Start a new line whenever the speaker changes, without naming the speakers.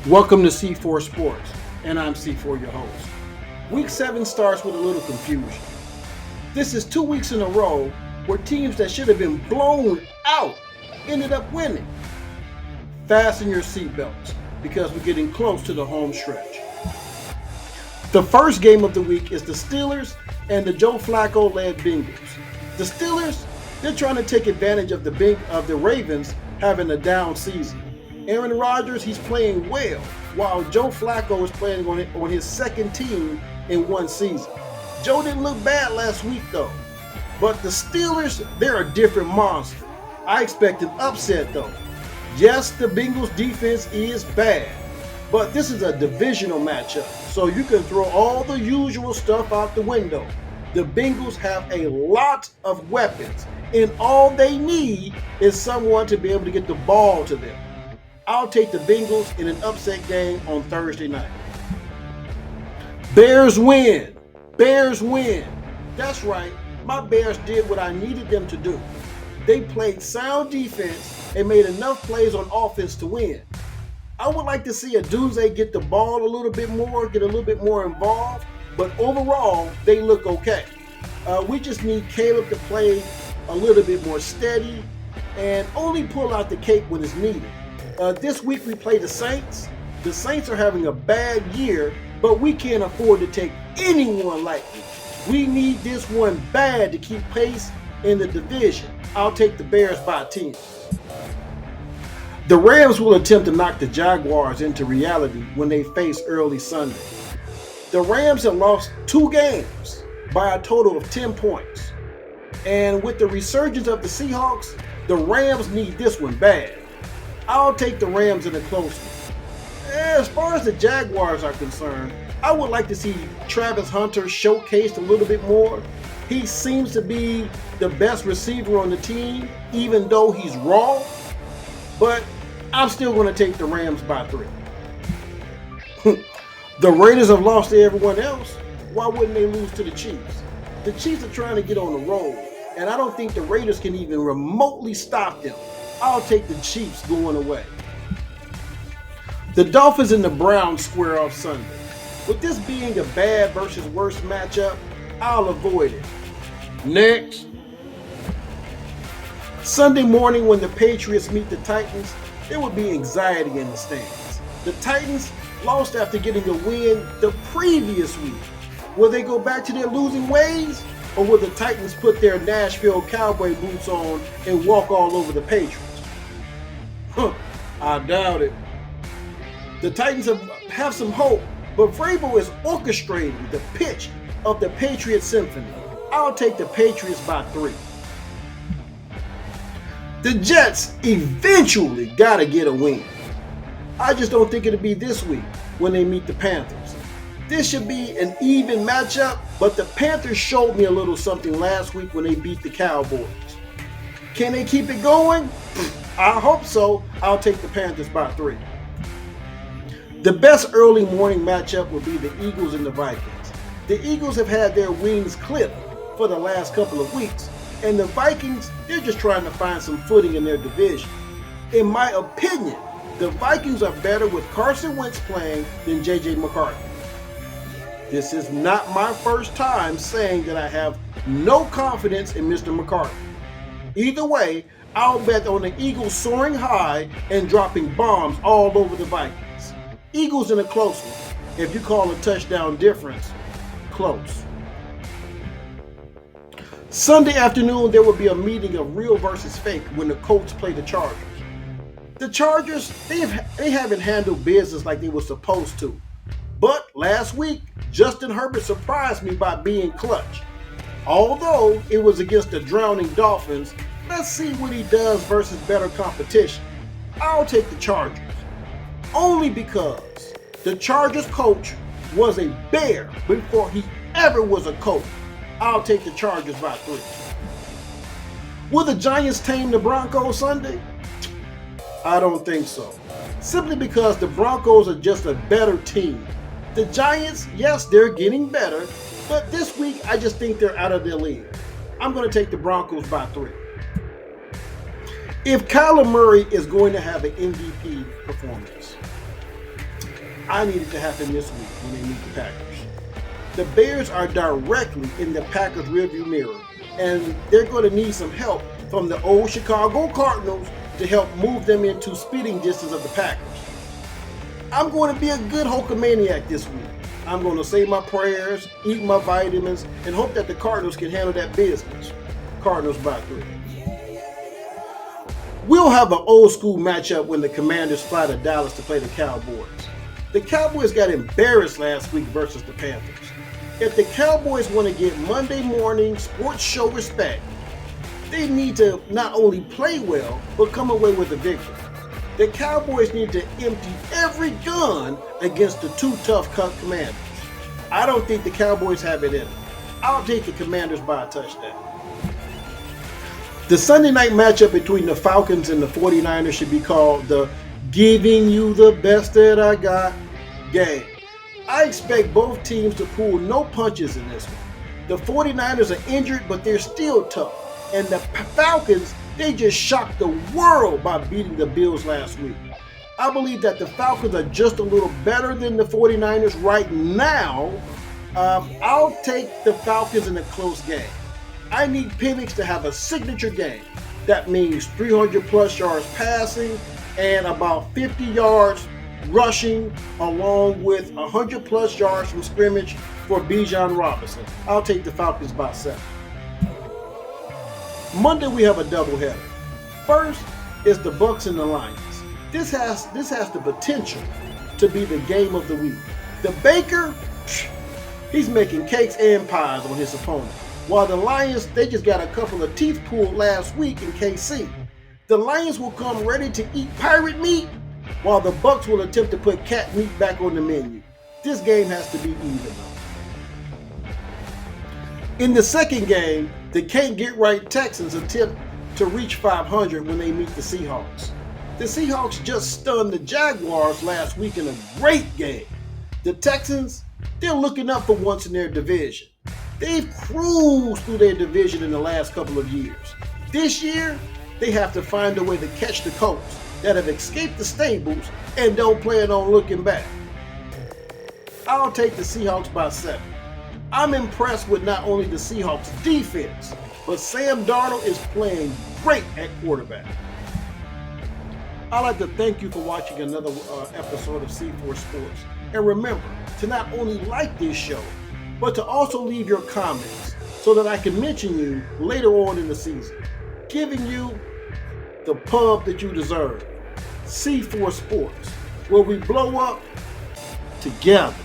Welcome to C4 Sports, and I'm C4, your host. Week 7 starts with a little confusion. This is 2 weeks in a row where teams that should have been blown out ended up winning. Fasten your seatbelts because we're getting close to the home stretch. The first game of the week is the Steelers and the Joe Flacco-led Bengals. The Steelers, they're trying to take advantage of the Ravens having a down season. Aaron Rodgers, he's playing well, while Joe Flacco is playing on his second team in one season. Joe didn't look bad last week, though. But the Steelers, they're a different monster. I expect an upset, though. Yes, the Bengals defense is bad, but this is a divisional matchup, so you can throw all the usual stuff out the window. The Bengals have a lot of weapons, and all they need is someone to be able to get the ball to them. I'll take the Bengals in an upset game on Thursday night. Bears win. Bears win. That's right. My Bears did what I needed them to do. They played sound defense and made enough plays on offense to win. I would like to see Adunze get the ball a little bit more, get a little bit more involved, but overall, they look okay. We just need Caleb to play a little bit more steady and only pull out the cape when it's needed. This week we play the Saints. The Saints are having a bad year, but we can't afford to take anyone lightly. We need this one bad to keep pace in the division. I'll take the Bears by 10. The Rams will attempt to knock the Jaguars into reality when they face early Sunday. The Rams have lost 2 games by a total of 10 points. And with the resurgence of the Seahawks, the Rams need this one bad. I'll take the Rams in a close one. As far as the Jaguars are concerned, I would like to see Travis Hunter showcased a little bit more. He seems to be the best receiver on the team, even though he's raw. But I'm still going to take the Rams by 3. The Raiders have lost to everyone else. Why wouldn't they lose to the Chiefs? The Chiefs are trying to get on the road, and I don't think the Raiders can even remotely stop them. I'll take the Chiefs going away. The Dolphins and the Browns square off Sunday. With this being a bad versus worse matchup, I'll avoid it. Next. Sunday morning when the Patriots meet the Titans, there will be anxiety in the stands. The Titans lost after getting a win the previous week. Will they go back to their losing ways? Or will the Titans put their Nashville Cowboy boots on and walk all over the Patriots? I doubt it. The Titans have some hope, but Vrabel is orchestrating the pitch of the Patriot Symphony. I'll take the Patriots by 3. The Jets eventually gotta get a win. I just don't think it'll be this week when they meet the Panthers. This should be an even matchup, but the Panthers showed me a little something last week when they beat the Cowboys. Can they keep it going? I hope so. I'll take the Panthers by 3. The best early morning matchup would be the Eagles and the Vikings. The Eagles have had their wings clipped for the last couple of weeks, and the Vikings, they're just trying to find some footing in their division. In my opinion, the Vikings are better with Carson Wentz playing than J.J. McCarthy. This is not my first time saying that I have no confidence in Mr. McCarthy. Either way, I'll bet on the Eagles soaring high and dropping bombs all over the Vikings. Eagles in a close one. If you call a touchdown difference, close. Sunday afternoon, there will be a meeting of real versus fake when the Colts play the Chargers. The Chargers, they haven't handled business like they were supposed to. But last week, Justin Herbert surprised me by being clutch. Although it was against the drowning Dolphins, let's see what he does versus better competition. I'll take the Chargers. Only because the Chargers coach was a Bear before he ever was a coach. I'll take the Chargers by 3. Will the Giants tame the Broncos Sunday? I don't think so. Simply because the Broncos are just a better team. The Giants, yes, they're getting better, but this week I just think they're out of their league. I'm going to take the Broncos by 3. If Kyler Murray is going to have an MVP performance, I need it to happen this week when they meet the Packers. The Bears are directly in the Packers' rearview mirror, and they're going to need some help from the old Chicago Cardinals to help move them into speeding distance of the Packers. I'm going to be a good Hulkamaniac this week. I'm going to say my prayers, eat my vitamins, and hope that the Cardinals can handle that business. Cardinals by 3. We'll have an old school matchup when the Commanders fly to Dallas to play the Cowboys. The Cowboys got embarrassed last week versus the Panthers. If the Cowboys want to get Monday morning sports show respect, they need to not only play well, but come away with a victory. The Cowboys need to empty every gun against the two tough Commanders. I don't think the Cowboys have it in them. I'll take the Commanders by a touchdown. The Sunday night matchup between the Falcons and the 49ers should be called the Giving You the Best That I Got game. I expect both teams to pull no punches in this one. The 49ers are injured, but they're still tough. And the Falcons, they just shocked the world by beating the Bills last week. I believe that the Falcons are just a little better than the 49ers right now. I'll take the Falcons in a close game. I need Penix to have a signature game. That means 300 plus yards passing and about 50 yards rushing, along with 100 plus yards from scrimmage for Bijan Robinson. I'll take the Falcons by 7. Monday we have a doubleheader. First is the Bucs and the Lions. This has the potential to be the game of the week. The Baker, he's making cakes and pies on his opponent. While the Lions, they just got a couple of teeth pulled last week in KC. The Lions will come ready to eat pirate meat, while the Bucs will attempt to put cat meat back on the menu. This game has to be even though. In the second game, the can't-get-right Texans attempt to reach 500 when they meet the Seahawks. The Seahawks just stunned the Jaguars last week in a great game. The Texans, they're looking up for once in their division. They've cruised through their division in the last couple of years. This year, they have to find a way to catch the Colts that have escaped the stables and don't plan on looking back. I'll take the Seahawks by 7. I'm impressed with not only the Seahawks defense, but Sam Darnold is playing great at quarterback. I'd like to thank you for watching another episode of C4 Sports. And remember to not only like this show, but to also leave your comments so that I can mention you later on in the season, giving you the pub that you deserve. C4 Sports, where we blow up together.